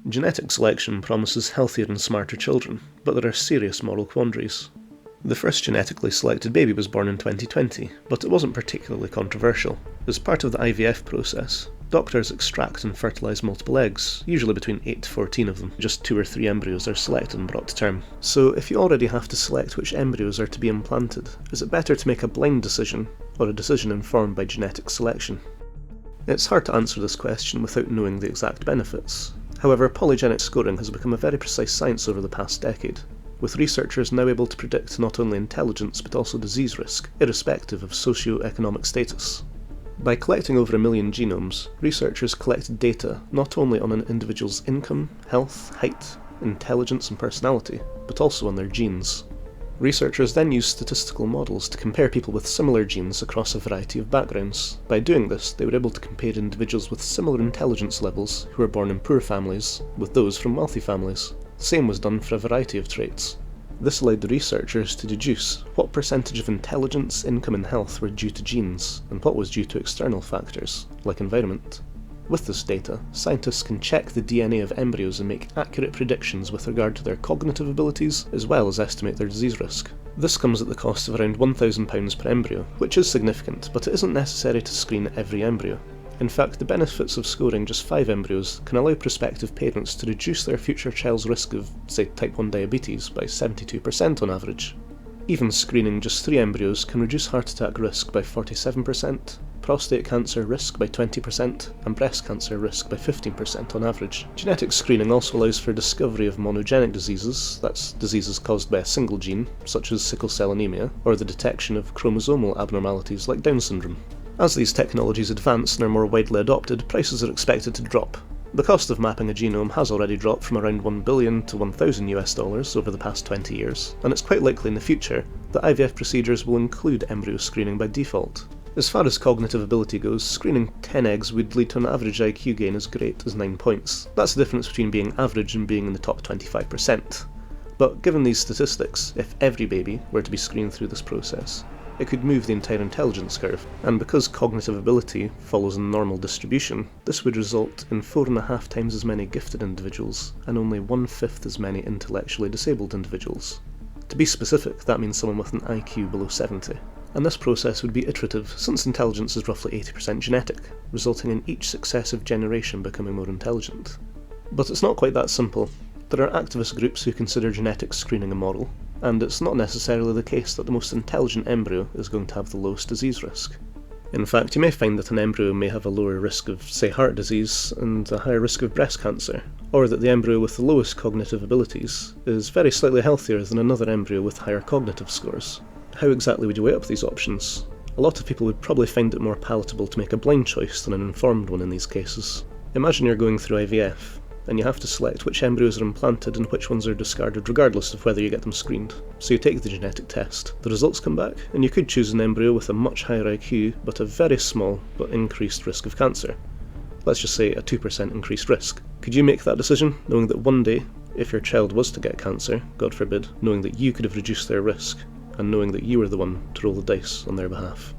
Genetic selection promises healthier and smarter children, but there are serious moral quandaries. The first genetically selected baby was born in 2020, but it wasn't particularly controversial. As part of the IVF process, doctors extract and fertilise multiple eggs, usually between 8 to 14 of them. Just 2 or 3 embryos are selected and brought to term. So if you already have to select which embryos are to be implanted, is it better to make a blind decision, or a decision informed by genetic selection? It's hard to answer this question without knowing the exact benefits. However, polygenic scoring has become a very precise science over the past decade, with researchers now able to predict not only intelligence but also disease risk, irrespective of socio-economic status. By collecting over 1 million genomes, researchers collected data not only on an individual's income, health, height, intelligence and personality, but also on their genes. Researchers then used statistical models to compare people with similar genes across a variety of backgrounds. By doing this, they were able to compare individuals with similar intelligence levels who were born in poor families with those from wealthy families. The same was done for a variety of traits. This allowed the researchers to deduce what percentage of intelligence, income and health were due to genes, and what was due to external factors, like environment. With this data, scientists can check the DNA of embryos and make accurate predictions with regard to their cognitive abilities, as well as estimate their disease risk. This comes at the cost of around £1,000 per embryo, which is significant, but it isn't necessary to screen every embryo. In fact, the benefits of scoring just 5 embryos can allow prospective parents to reduce their future child's risk of, say, type 1 diabetes by 72% on average. Even screening just 3 embryos can reduce heart attack risk by 47%, prostate cancer risk by 20%, and breast cancer risk by 15% on average. Genetic screening also allows for discovery of monogenic diseases, that's diseases caused by a single gene, such as sickle cell anemia, or the detection of chromosomal abnormalities like Down syndrome. As these technologies advance and are more widely adopted, prices are expected to drop. The cost of mapping a genome has already dropped from around $1 billion to $1,000 over the past 20 years, and it's quite likely in the future that IVF procedures will include embryo screening by default. As far as cognitive ability goes, screening 10 eggs would lead to an average IQ gain as great as 9 points. That's the difference between being average and being in the top 25%. But given these statistics, if every baby were to be screened through this process, it could move the entire intelligence curve, and because cognitive ability follows a normal distribution, this would result in 4.5 times as many gifted individuals, and only 1/5 as many intellectually disabled individuals. To be specific, that means someone with an IQ below 70. And this process would be iterative, since intelligence is roughly 80% genetic, resulting in each successive generation becoming more intelligent. But it's not quite that simple. There are activist groups who consider genetic screening immoral, and it's not necessarily the case that the most intelligent embryo is going to have the lowest disease risk. In fact, you may find that an embryo may have a lower risk of, say, heart disease and a higher risk of breast cancer, or that the embryo with the lowest cognitive abilities is very slightly healthier than another embryo with higher cognitive scores. How exactly would you weigh up these options? A lot of people would probably find it more palatable to make a blind choice than an informed one in these cases. Imagine you're going through IVF, and you have to select which embryos are implanted and which ones are discarded regardless of whether you get them screened. So you take the genetic test, the results come back, and you could choose an embryo with a much higher IQ but a very small but increased risk of cancer. Let's just say a 2% increased risk. Could you make that decision, knowing that one day, if your child was to get cancer, God forbid, knowing that you could have reduced their risk, and knowing that you were the one to roll the dice on their behalf?